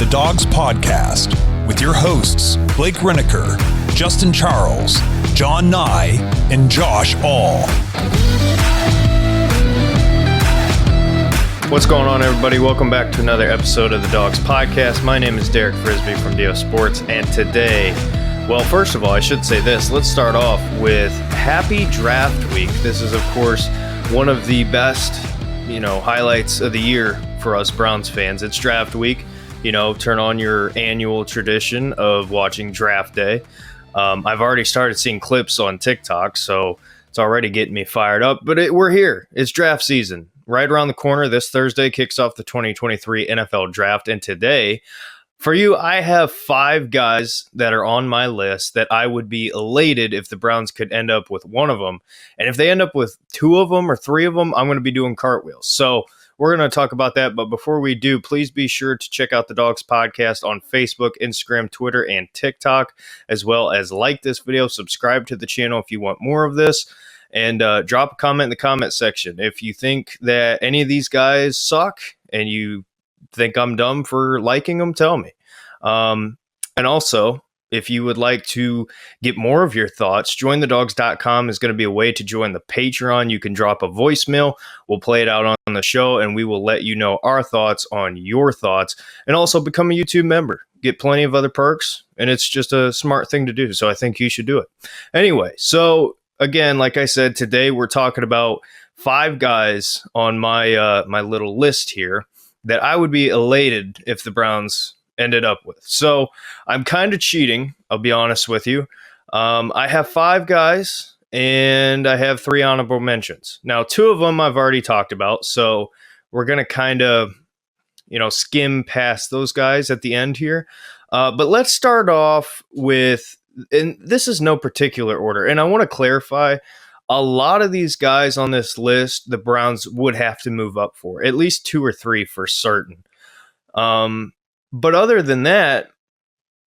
Dawgs Podcast with your hosts, Blake Reneker, Justin Charles, John Nye, and Josh All. What's going on, everybody? Welcome back to another episode of the Dawgs Podcast. My name is Derek Frisbee from DO Sports, and today, well, first of all, I should say this. Let's start off with Happy Draft Week. This is, of course, one of the best, highlights of the year for us Browns fans. It's Draft Week. Turn on your annual tradition of watching Draft Day. I've already started seeing clips on TikTok, so it's already getting me fired up. But we're here. It's draft season. Right around the corner, this Thursday kicks off the 2023 NFL Draft. And today, for you, I have 5 guys that are on my list that I would be elated if the Browns could end up with one of them. And if they end up with 2 of them or 3 of them, I'm going to be doing cartwheels. So we're going to talk about that. But before we do, please be sure to check out the Dawgs Podcast on Facebook, Instagram, Twitter, and TikTok, as well as like this video, subscribe to the channel if you want more of this, and drop a comment in the comment section. If you think that any of these guys suck and you think I'm dumb for liking them, tell me. And also, if you would like to get more of your thoughts, jointhedawgs.com is going to be a way to join the Patreon. You can drop a voicemail. We'll play it out on the show, and we will let you know our thoughts on your thoughts. And also become a YouTube member. Get plenty of other perks, and it's just a smart thing to do. So I think you should do it. Anyway, so again, like I said, today we're talking about 5 guys on my my little list here that I would be elated if the Browns ended up with. So I'm kind of cheating, I'll be honest with you. I have 5 guys, and I have 3 honorable mentions. Now, 2 of them I've already talked about, so we're going to kind of, skim past those guys at the end here. But let's start off with, and this is no particular order, and I want to clarify, a lot of these guys on this list, the Browns would have to move up for, at least 2 or 3 for certain. But other than that,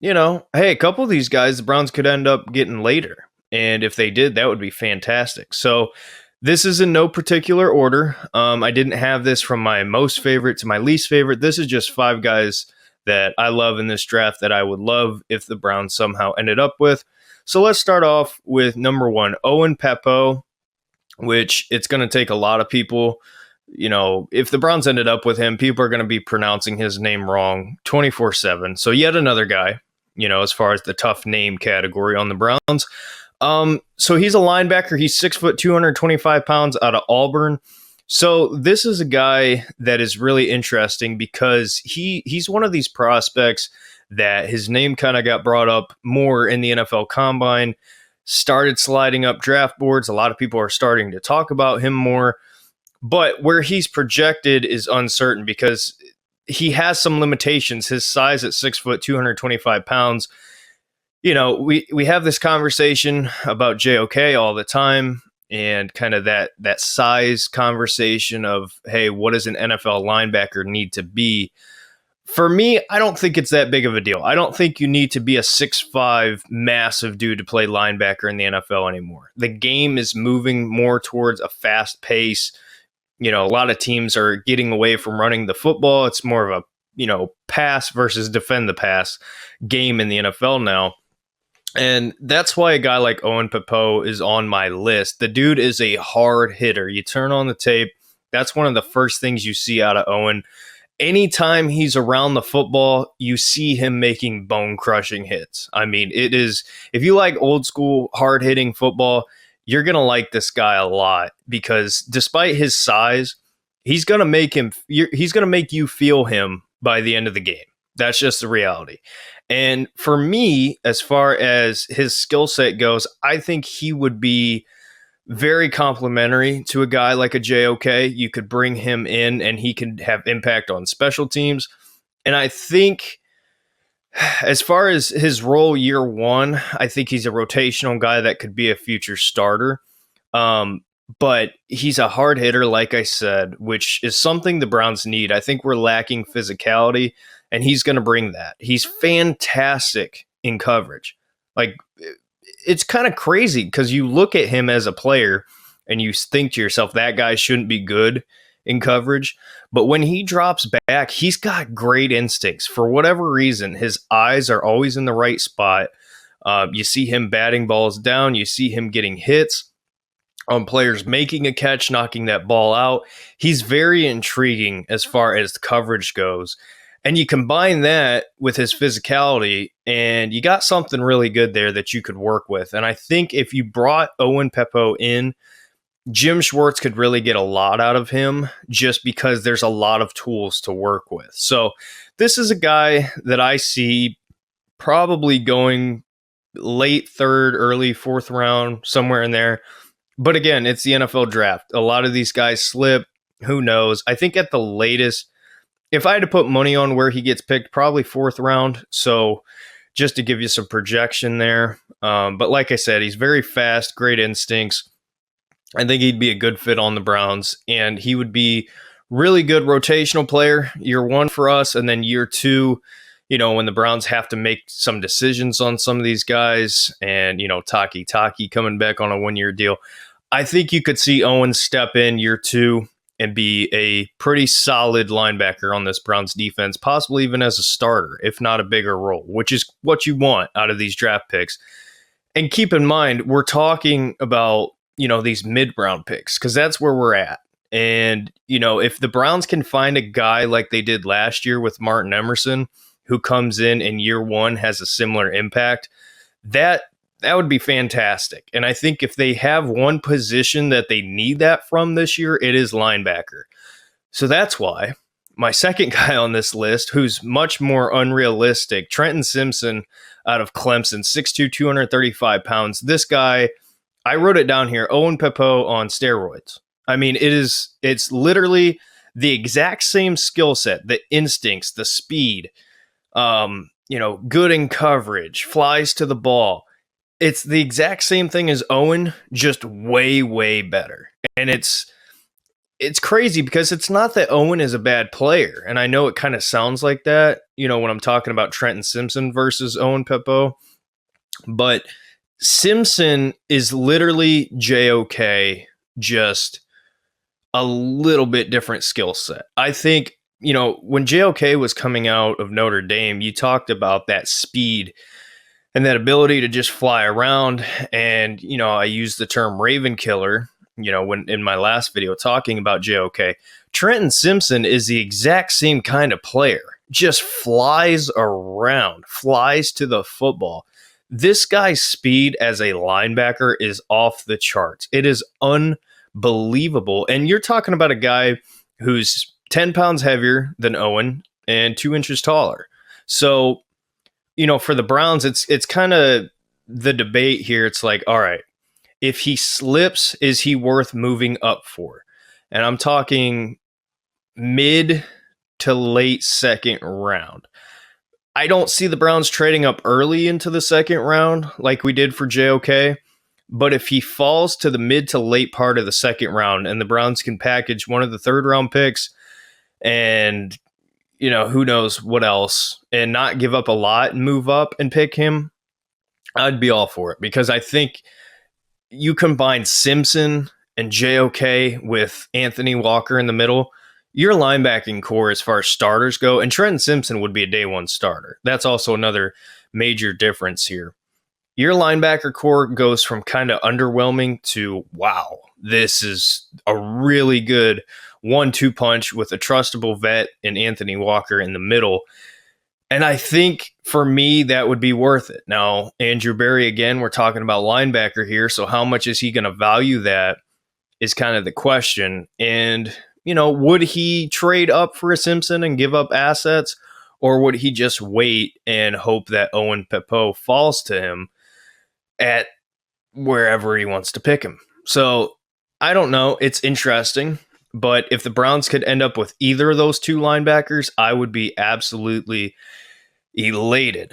hey, a couple of these guys, the Browns could end up getting later. And if they did, that would be fantastic. So this is in no particular order. I didn't have this from my most favorite to my least favorite. This is just 5 guys that I love in this draft that I would love if the Browns somehow ended up with. So let's start off with number 1, Owen Pappoe, which it's going to take a lot of people. If the Browns ended up with him, people are going to be pronouncing his name wrong 24/7. So yet another guy, as far as the tough name category on the Browns. So he's a linebacker. He's 6 foot, 225 pounds, out of Auburn. So this is a guy that is really interesting because he's one of these prospects that his name kind of got brought up more in the NFL Combine, started sliding up draft boards. A lot of people are starting to talk about him more. But where he's projected is uncertain because he has some limitations. His size at 6 foot, 225 pounds. We have this conversation about JOK all the time, and kind of that size conversation of, hey, what does an NFL linebacker need to be? For me, I don't think it's that big of a deal. I don't think you need to be a 6'5" massive dude to play linebacker in the NFL anymore. The game is moving more towards a fast pace. A lot of teams are getting away from running the football. It's more of a, pass versus defend the pass game in the NFL now. And that's why a guy like Owen Pappoe is on my list. The dude is a hard hitter. You turn on the tape, that's one of the first things you see out of Owen. Anytime he's around the football, you see him making bone-crushing hits. I mean, it is, if you like old school hard-hitting football, you're going to like this guy a lot because despite his size, he's going to make you feel him by the end of the game. That's just the reality. And for me, as far as his skill set goes, I think he would be very complimentary to a guy like a JOK. You could bring him in and he can have impact on special teams. And I think as far as his role year 1, I think he's a rotational guy that could be a future starter. But he's a hard hitter, like I said, which is something the Browns need. I think we're lacking physicality, and he's going to bring that. He's fantastic in coverage. Like, it's kind of crazy because you look at him as a player and you think to yourself, that guy shouldn't be good. in coverage. But when he drops back, he's got great instincts. For whatever reason, his eyes are always in the right spot. You see him batting balls down. You see him getting hits on players making a catch, knocking that ball out. He's very intriguing as far as the coverage goes. And you combine that with his physicality, and you got something really good there that you could work with. And I think if you brought Owen Pappoe in, Jim Schwartz could really get a lot out of him just because there's a lot of tools to work with. So this is a guy that I see probably going late third, early fourth round, somewhere in there. But again, it's the NFL draft. A lot of these guys slip. Who knows? I think at the latest, if I had to put money on where he gets picked, probably fourth round. So just to give you some projection there. But like I said, he's very fast, great instincts. I think he'd be a good fit on the Browns, and he would be really good rotational player year one for us. And then year two, when the Browns have to make some decisions on some of these guys and, Taki coming back on a 1-year deal. I think you could see Owen step in year two and be a pretty solid linebacker on this Browns defense, possibly even as a starter, if not a bigger role, which is what you want out of these draft picks. And keep in mind, we're talking about, these mid-round picks, because that's where we're at. And, if the Browns can find a guy like they did last year with Martin Emerson, who comes in year one, has a similar impact, that would be fantastic. And I think if they have one position that they need that from this year, it is linebacker. So that's why my second guy on this list, who's much more unrealistic, Trenton Simpson out of Clemson, 6'2", 235 pounds. This guy, I wrote it down here, Owen Pappoe on steroids. I mean, it's literally the exact same skill set, the instincts, the speed, good in coverage, flies to the ball. It's the exact same thing as Owen, just way, way better. And it's crazy because it's not that Owen is a bad player. And I know it kind of sounds like that, when I'm talking about Trenton Simpson versus Owen Pappoe. But Simpson is literally JOK, just a little bit different skill set. I think, when JOK was coming out of Notre Dame, you talked about that speed and that ability to just fly around. And, I used the term Raven Killer, when in my last video talking about JOK. Trenton Simpson is the exact same kind of player, just flies around, flies to the football. This guy's speed as a linebacker is off the charts. It is unbelievable. And you're talking about a guy who's 10 pounds heavier than Owen and 2 inches taller. So, for the Browns, it's kind of the debate here. It's like, all right, if he slips, is he worth moving up for? And I'm talking mid to late second round. I don't see the Browns trading up early into the second round like we did for JOK. But if he falls to the mid to late part of the second round and the Browns can package one of the third round picks and who knows what else, and not give up a lot and move up and pick him, I'd be all for it, because I think you combine Simpson and JOK with Anthony Walker in the middle, your linebacking core as far as starters go, and Trenton Simpson would be a day one starter. That's also another major difference here. Your linebacker core goes from kind of underwhelming to, wow, this is a really good 1-2 punch with a trustable vet in Anthony Walker in the middle. And I think for me, that would be worth it. Now, Andrew Berry, again, we're talking about linebacker here. So how much is he going to value that is kind of the question. And, would he trade up for a Simpson and give up assets, or would he just wait and hope that Owen Pappoe falls to him at wherever he wants to pick him? So I don't know. It's interesting. But if the Browns could end up with either of those two linebackers, I would be absolutely elated.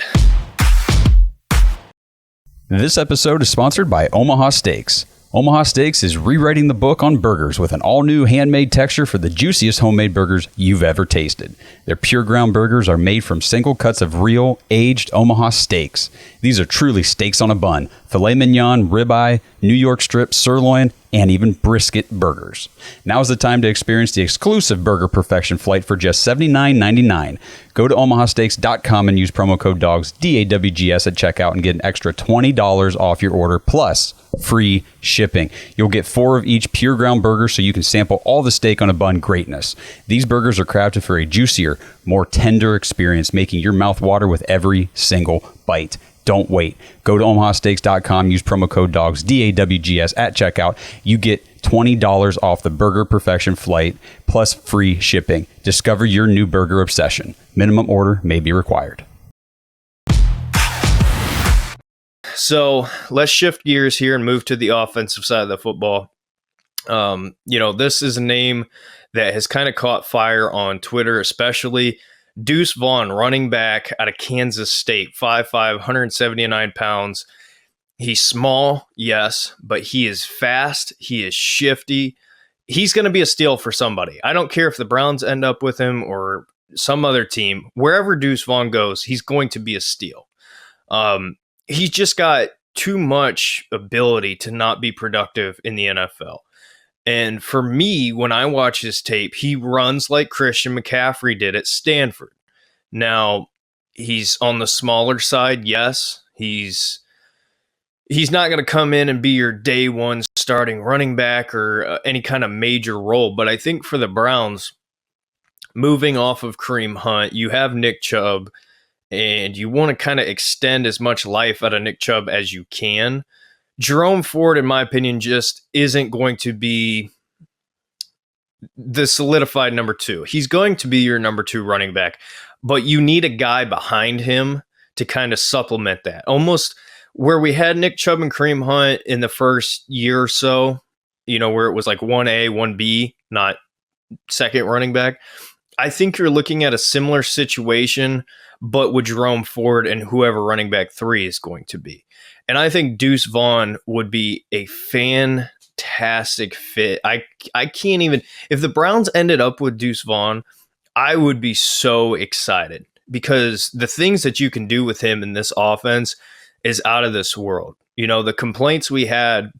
This episode is sponsored by Omaha Steaks. Omaha Steaks is rewriting the book on burgers with an all-new handmade texture for the juiciest homemade burgers you've ever tasted. Their pure ground burgers are made from single cuts of real, aged Omaha steaks. These are truly steaks on a bun. Filet mignon, ribeye, New York strip, sirloin, and even brisket burgers. Now is the time to experience the exclusive Burger Perfection flight for just $79.99. Go to omahasteaks.com and use promo code DAWGS, DAWGS at checkout and get an extra $20 off your order plus free shipping. You'll get 4 of each pure ground burger so you can sample all the steak on a bun greatness. These burgers are crafted for a juicier, more tender experience, making your mouth water with every single bite. Don't wait. Go to omahasteaks.com, use promo code DAWGS, DAWGS at checkout. You get $20 off the Burger Perfection flight plus free shipping. Discover your new burger obsession. Minimum order may be required. So let's shift gears here and move to the offensive side of the football. This is a name that has kind of caught fire on Twitter, especially Deuce Vaughn, running back out of Kansas State, 5'5", 179 pounds. He's small, yes, but he is fast. He is shifty. He's going to be a steal for somebody. I don't care if the Browns end up with him or some other team. Wherever Deuce Vaughn goes, he's going to be a steal. He's just got too much ability to not be productive in the NFL. And for me, when I watch his tape, he runs like Christian McCaffrey did at Stanford. Now, he's on the smaller side, yes. He's not going to come in and be your day one starting running back or any kind of major role. But I think for the Browns, moving off of Kareem Hunt, you have Nick Chubb, and you want to kind of extend as much life out of Nick Chubb as you can. Jerome Ford, in my opinion, just isn't going to be the solidified number 2. He's going to be your number 2 running back, but you need a guy behind him to kind of supplement that. Almost where we had Nick Chubb and Kareem Hunt in the first year or so, where it was like 1A, 1B, not second running back. I think you're looking at a similar situation, but with Jerome Ford and whoever running back 3 is going to be. And I think Deuce Vaughn would be a fantastic fit. I can't even, if the Browns ended up with Deuce Vaughn, I would be so excited because the things that you can do with him in this offense is out of this world. The complaints we had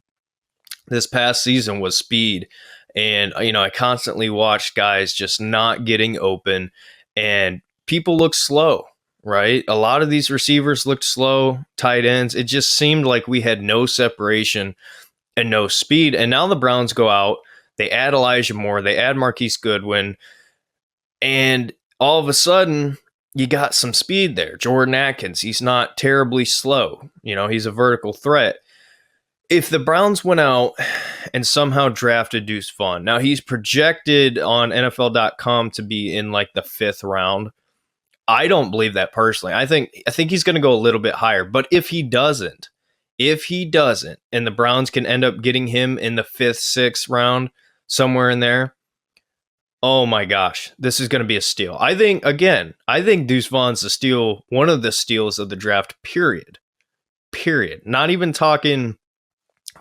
this past season was speed. And, I constantly watched guys just not getting open and people look slow. Right? A lot of these receivers looked slow, tight ends. It just seemed like we had no separation and no speed. And now the Browns go out, they add Elijah Moore, they add Marquise Goodwin, and all of a sudden you got some speed there. Jordan Atkins, he's not terribly slow. He's a vertical threat. If the Browns went out and somehow drafted Deuce Vaughn, now he's projected on NFL.com to be in like the 5th round. I don't believe that personally. I think he's going to go a little bit higher. But if he doesn't, and the Browns can end up getting him in the 5th, 6th round, somewhere in there, oh my gosh, this is going to be a steal. I think Deuce Vaughn's the steal, one of the steals of the draft, period. Not even talking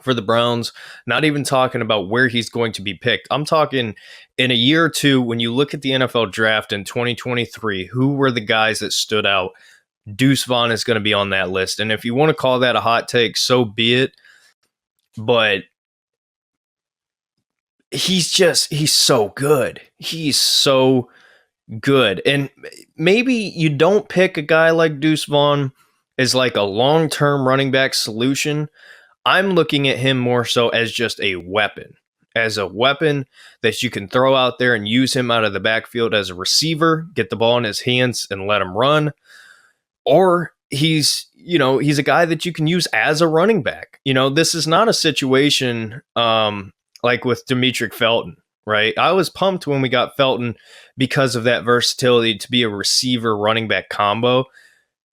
for the Browns, not even talking about where he's going to be picked. I'm talking in a year or two, when you look at the NFL draft in 2023, who were the guys that stood out? Deuce Vaughn is going to be on that list. And if you want to call that a hot take, so be it. But he's so good. He's so good. And maybe you don't pick a guy like Deuce Vaughn as like a long-term running back solution. I'm looking at him more so as just a weapon. As a weapon that you can throw out there and use him out of the backfield as a receiver, get the ball in his hands and let him run. Or he's a guy that you can use as a running back. This is not a situation like with Demetric Felton, right? I was pumped when we got Felton because of that versatility to be a receiver running back combo.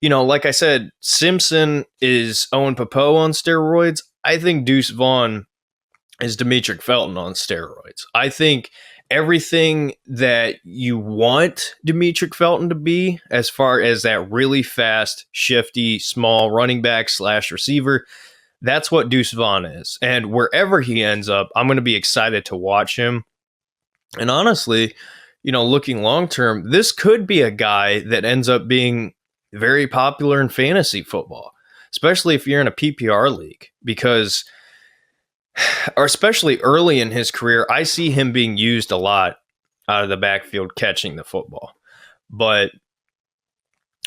Like I said, Simpson is Owen Pappoe on steroids. I think Deuce Vaughn is Demetric Felton on steroids. I think everything that you want Demetric Felton to be, as far as that really fast, shifty, small running back / receiver, that's what Deuce Vaughn is. And wherever he ends up, I'm going to be excited to watch him. And honestly, looking long term, this could be a guy that ends up being very popular in fantasy football, especially if you're in a PPR league, because or especially early in his career, I see him being used a lot out of the backfield catching the football. But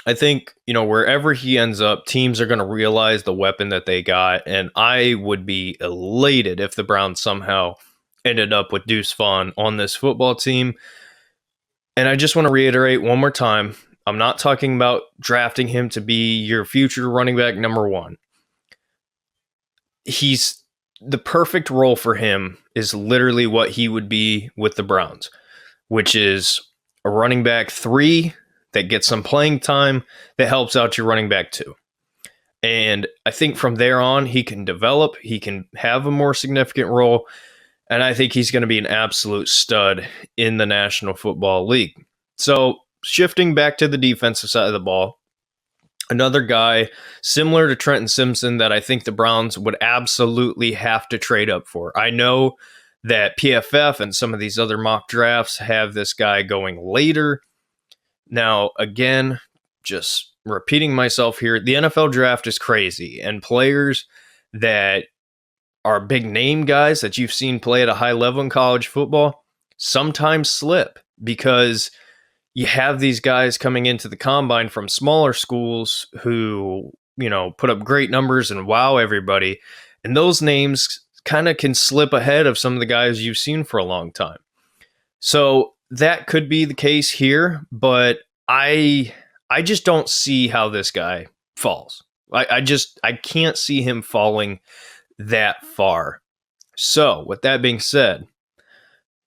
I think, wherever he ends up, teams are going to realize the weapon that they got. And I would be elated if the Browns somehow ended up with Deuce Vaughn on this football team. And I just want to reiterate one more time, I'm not talking about drafting him to be your future running back number one. He's the perfect role for him is literally what he would be with the Browns, which is a running back 3 that gets some playing time that helps out your running back 2. And I think from there on, he can develop, he can have a more significant role, and I think he's going to be an absolute stud in the National Football League. So shifting back to the defensive side of the ball, another guy similar to Trenton Simpson that I think the Browns would absolutely have to trade up for. I know that PFF and some of these other mock drafts have this guy going later. Now, again, just repeating myself here, the NFL draft is crazy, and players that are big name guys that you've seen play at a high level in college football sometimes slip because you have these guys coming into the combine from smaller schools who, put up great numbers and wow everybody. And those names kind of can slip ahead of some of the guys you've seen for a long time. So that could be the case here, but I just don't see how this guy falls. I can't see him falling that far. So with that being said,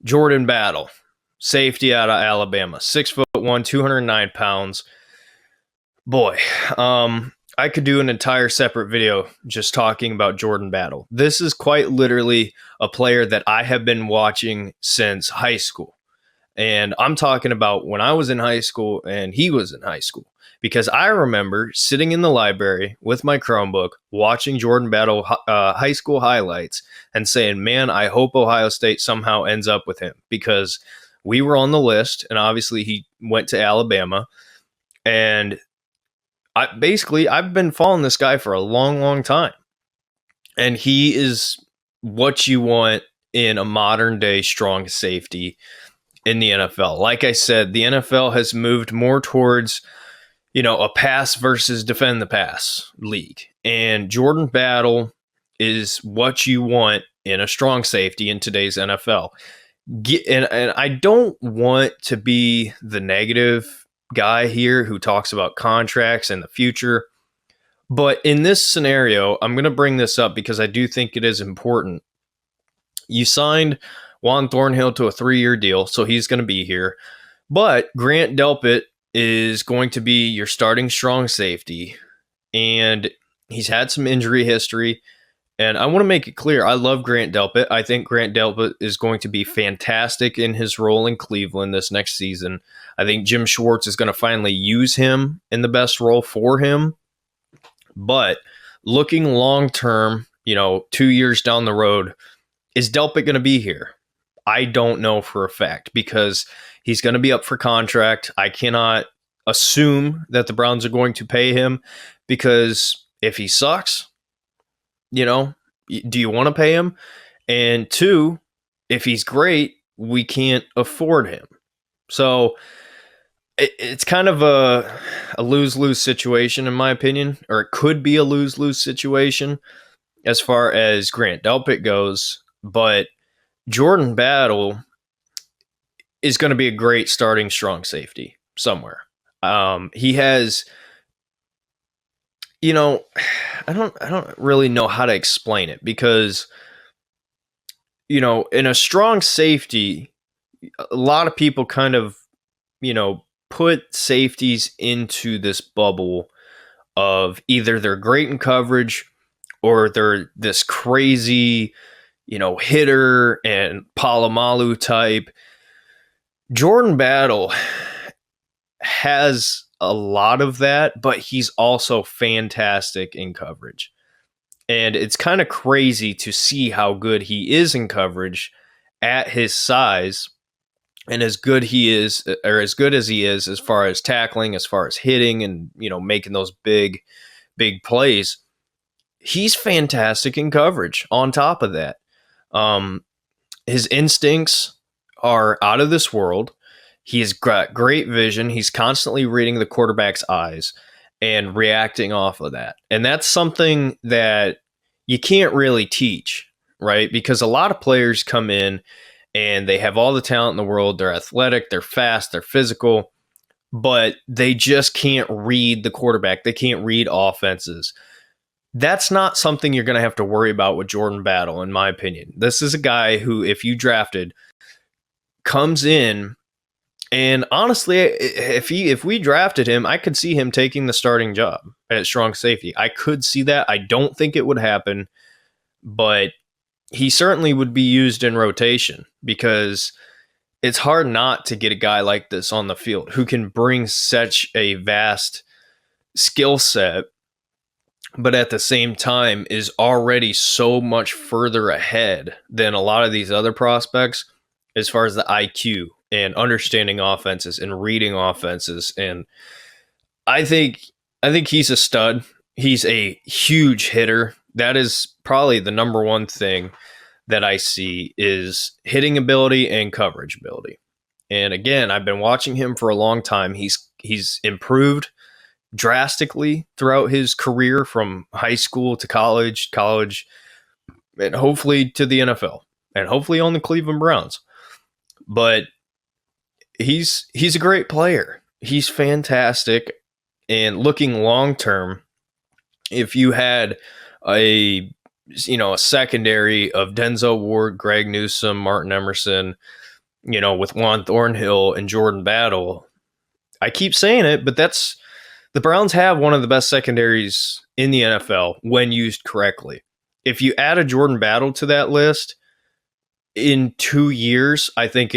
Jordan Battle, safety out of Alabama, 6'1", 209 pounds. Boy, I could do an entire separate video just talking about Jordan Battle. This is quite literally a player that I have been watching since high school. And I'm talking about when I was in high school and he was in high school. Because I remember sitting in the library with my Chromebook, watching Jordan Battle high school highlights and saying, man, I hope Ohio State somehow ends up with him. Because we were on the list, and obviously he went to Alabama. And I've been following this guy for a long, long time. And he is what you want in a modern day strong safety in the NFL. Like I said, the NFL has moved more towards, a pass versus defend the pass league. And Jordan Battle is what you want in a strong safety in today's NFL. And I don't want to be the negative guy here who talks about contracts and the future. But in this scenario, I'm going to bring this up because I do think it is important. You signed Juan Thornhill to a 3-year deal, so he's going to be here. But Grant Delpit is going to be your starting strong safety, and he's had some injury history. And I want to make it clear, I love Grant Delpit. I think Grant Delpit is going to be fantastic in his role in Cleveland this next season. I think Jim Schwartz is going to finally use him in the best role for him. But looking long-term, 2 years down the road, is Delpit going to be here? I don't know for a fact because he's going to be up for contract. I cannot assume that the Browns are going to pay him because if he sucks, do you want to pay him? And 2, if he's great, we can't afford him. So it's kind of a lose-lose situation in my opinion, or it could be a lose-lose situation as far as Grant Delpit goes, but Jordan Battle is going to be a great starting strong safety somewhere. He has, I don't really know how to explain it because, in a strong safety, a lot of people kind of, put safeties into this bubble of either they're great in coverage or they're this crazy, hitter and Palomalu type. Jordan Battle has a lot of that, but he's also fantastic in coverage. And it's kind of crazy to see how good he is in coverage at his size and as good he is, or as good as he is as far as tackling, as far as hitting and, making those big plays. He's fantastic in coverage on top of that. His instincts are out of this world. He's got great vision. He's constantly reading the quarterback's eyes and reacting off of that. And that's something that you can't really teach, right? Because a lot of players come in and they have all the talent in the world. They're athletic, they're fast, they're physical, but they just can't read the quarterback. They can't read offenses. That's not something you're going to have to worry about with Jordan Battle, in my opinion. This is a guy who, if you drafted, comes in, and honestly, if we drafted him, I could see him taking the starting job at strong safety. I could see that. I don't think it would happen, but he certainly would be used in rotation because it's hard not to get a guy like this on the field who can bring such a vast skill set, but at the same time is already so much further ahead than a lot of these other prospects as far as the IQ and understanding offenses and reading offenses. And I think he's a stud. He's a huge hitter. That is probably the number one thing that I see is hitting ability and coverage ability. And again, I've been watching him for a long time. He's improved drastically throughout his career from high school to college, and hopefully to the NFL, and hopefully on the Cleveland Browns. But he's a great player. He's fantastic. And looking long term, if you had a secondary of Denzel Ward, Greg Newsome, Martin Emerson, with Juan Thornhill and Jordan Battle, I keep saying it, but the Browns have one of the best secondaries in the NFL when used correctly. If you add a Jordan Battle to that list in 2 years, I think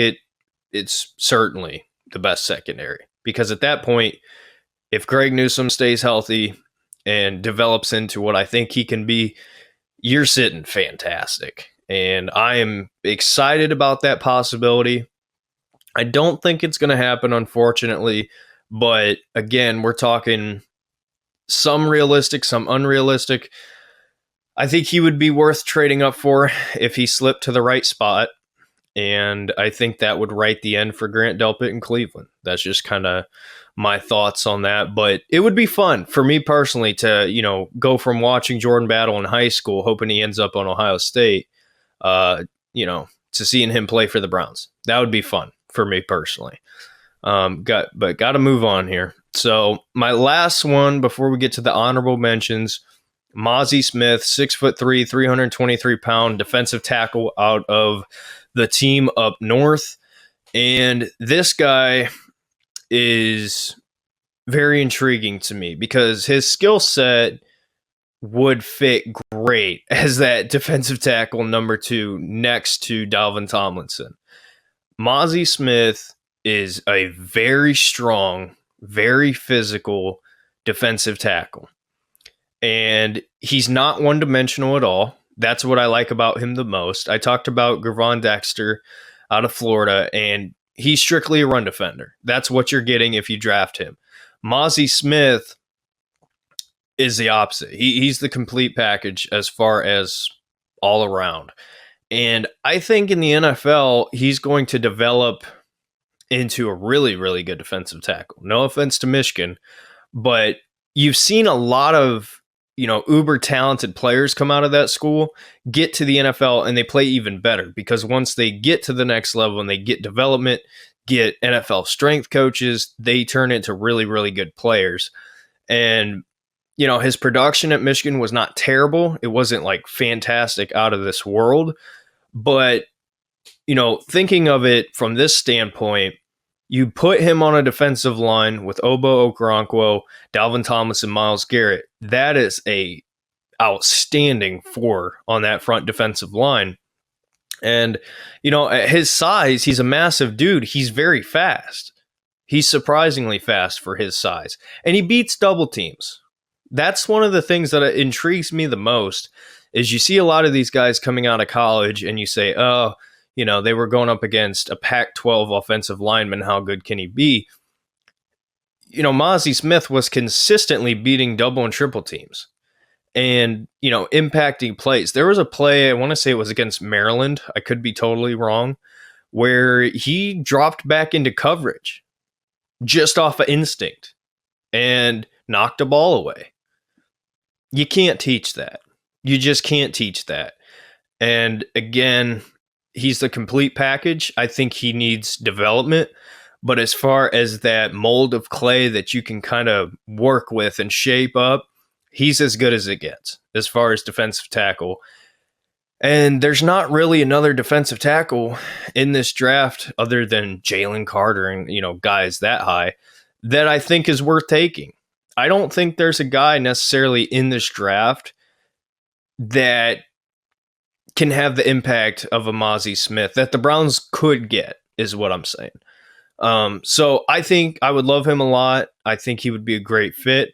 it's certainly the best secondary, because at that point, if Greg Newsome stays healthy and develops into what I think he can be, you're sitting fantastic. And I am excited about that possibility. I don't think it's going to happen, unfortunately. But again, we're talking some realistic, some unrealistic. I think he would be worth trading up for if he slipped to the right spot. And I think that would write the end for Grant Delpit in Cleveland. That's just kind of my thoughts on that. But it would be fun for me personally to, go from watching Jordan Battle in high school, hoping he ends up on Ohio State, to seeing him play for the Browns. That would be fun for me personally. Got to move on here. So my last one before we get to the honorable mentions, Mazi Smith, 6'3", 323-pound defensive tackle out of the team up north. And this guy is very intriguing to me because his skill set would fit great as that defensive tackle number 2 next to Dalvin Tomlinson. Mazi Smith is a very strong, very physical defensive tackle. And he's not one-dimensional at all. That's what I like about him the most. I talked about Gervon Dexter out of Florida, and he's strictly a run defender. That's what you're getting if you draft him. Mazi Smith is the opposite. He's the complete package as far as all around. And I think in the NFL, he's going to develop into a really, really good defensive tackle. No offense to Michigan, but you've seen a lot of, uber talented players come out of that school, get to the NFL, and they play even better because once they get to the next level and they get development, get NFL strength coaches, they turn into really, really good players. And, his production at Michigan was not terrible. It wasn't like fantastic out of this world, but thinking of it from this standpoint, you put him on a defensive line with Obo Okoronkwo, Dalvin Tomlinson, Myles Garrett. That is a outstanding 4 on that front defensive line. And, at his size, he's a massive dude. He's very fast. He's surprisingly fast for his size. And he beats double teams. That's one of the things that intrigues me the most is you see a lot of these guys coming out of college and you say, oh, they were going up against a Pac-12 offensive lineman. How good can he be? Mazi Smith was consistently beating double and triple teams. and, impacting plays. There was a play, I want to say it was against Maryland. I could be totally wrong, where he dropped back into coverage just off of instinct and knocked a ball away. You can't teach that. You just can't teach that. And again, he's the complete package. I think he needs development. But as far as that mold of clay that you can kind of work with and shape up, he's as good as it gets as far as defensive tackle. And there's not really another defensive tackle in this draft other than Jalen Carter and, guys that high that I think is worth taking. I don't think there's a guy necessarily in this draft that can have the impact of a Mazi Smith that the Browns could get, is what I'm saying. So I think I would love him a lot. I think he would be a great fit.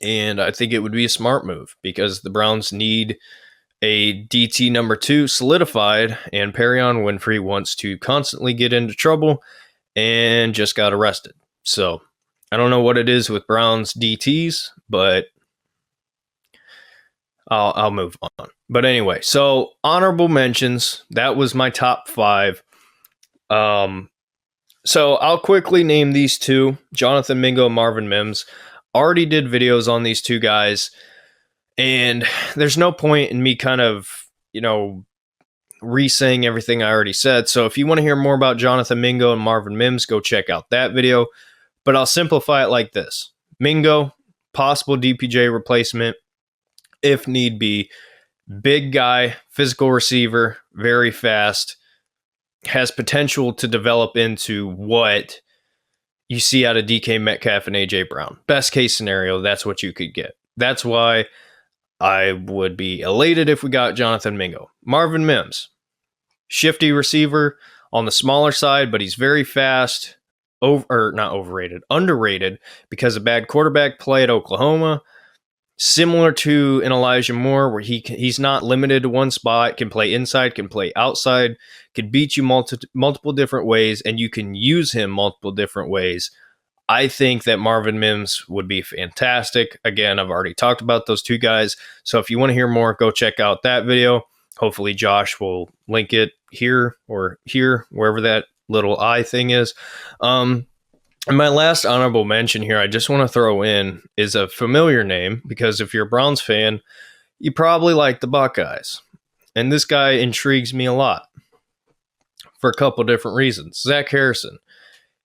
And I think it would be a smart move because the Browns need a DT number 2 solidified, and Perion Winfrey wants to constantly get into trouble and just got arrested. So I don't know what it is with Browns DTs, but I'll move on. But anyway, so honorable mentions. That was my top 5. So I'll quickly name these 2, Jonathan Mingo and Marvin Mims. Already did videos on these 2 guys, and there's no point in me kind of, re-saying everything I already said. So if you want to hear more about Jonathan Mingo and Marvin Mims, go check out that video. But I'll simplify it like this. Mingo, possible DPJ replacement, if need be. Big guy, physical receiver, very fast, has potential to develop into what you see out of DK Metcalf and AJ Brown. Best case scenario, that's what you could get. That's why I would be elated if we got Jonathan Mingo. Marvin Mims, shifty receiver on the smaller side, but he's very fast. Underrated because of bad quarterback play at Oklahoma. Similar to an Elijah Moore, where he's not limited to one spot, can play inside, can play outside, can beat you multiple different ways, and you can use him multiple different ways. I think that Marvin Mims would be fantastic. Again, I've already talked about those 2 guys, so if you want to hear more, go check out that video. Hopefully Josh will link it here or here, wherever that little eye thing is. And my last honorable mention here, I just want to throw in, is a familiar name, because if you're a Browns fan, you probably like the Buckeyes. And this guy intrigues me a lot for a couple different reasons. Zach Harrison.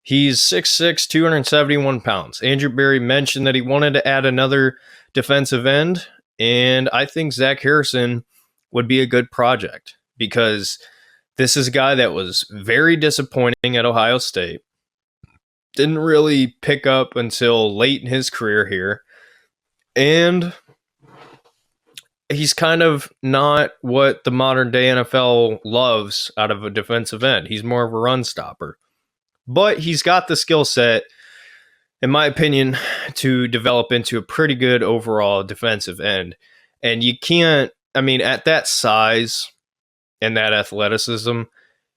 He's 6'6", 271 pounds. Andrew Berry mentioned that he wanted to add another defensive end, and I think Zach Harrison would be a good project because this is a guy that was very disappointing at Ohio State. Didn't really pick up until late in his career here. And he's kind of not what the modern day NFL loves out of a defensive end. He's more of a run stopper. But he's got the skill set, in my opinion, to develop into a pretty good overall defensive end. And you can't, at that size and that athleticism,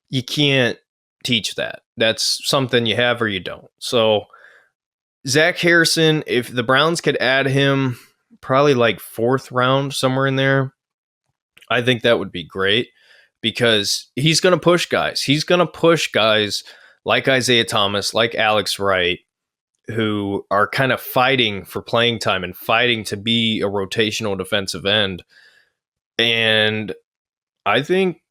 you can't teach that. That's something you have or you don't. So Zach Harrison, if the Browns could add him probably like 4th round, somewhere in there, I think that would be great because he's going to push guys. He's going to push guys like Isaiah Thomas, like Alex Wright, who are kind of fighting for playing time and fighting to be a rotational defensive end. And I think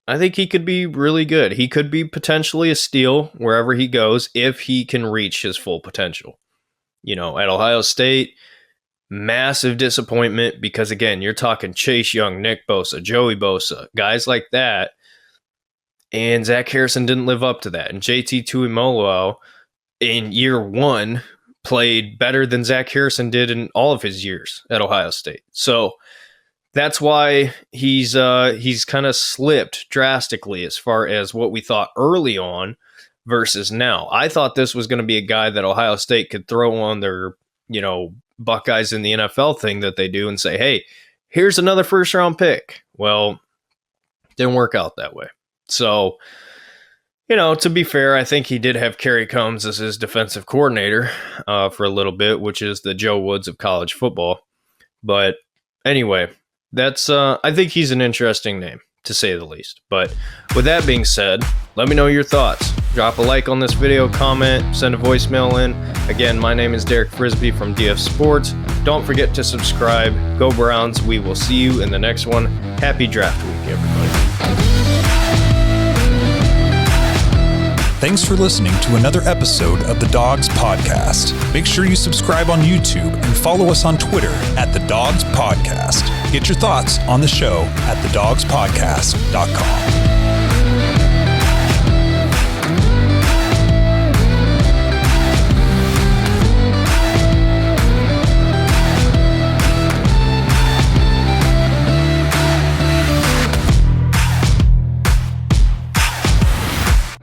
he could be really good. He could be potentially a steal wherever he goes if he can reach his full potential. At Ohio State, massive disappointment because, again, you're talking Chase Young, Nick Bosa, Joey Bosa, guys like that. And Zach Harrison didn't live up to that. And JT Tuimoloau in year 1 played better than Zach Harrison did in all of his years at Ohio State. So that's why he's kind of slipped drastically as far as what we thought early on versus now. I thought this was going to be a guy that Ohio State could throw on their, Buckeyes in the NFL thing that they do and say, hey, here's another 1st-round pick. Well, didn't work out that way. So, to be fair, I think he did have Kerry Combs as his defensive coordinator for a little bit, which is the Joe Woods of college football. But Anyway, that's I think he's an interesting name, to say the least. But with that being said, let me know your thoughts. Drop a like on this video, comment, send a voicemail in. Again, my name is Derek Frisbee from DF Sports. Don't forget to subscribe. Go Browns. We will see you in the next one. Happy draft week, everybody. Thanks for listening to another episode of the Dawgs Podcast. Make sure you subscribe on YouTube and follow us on Twitter at the Dawgs Podcast. Get your thoughts on the show at thedawgspodcast.com.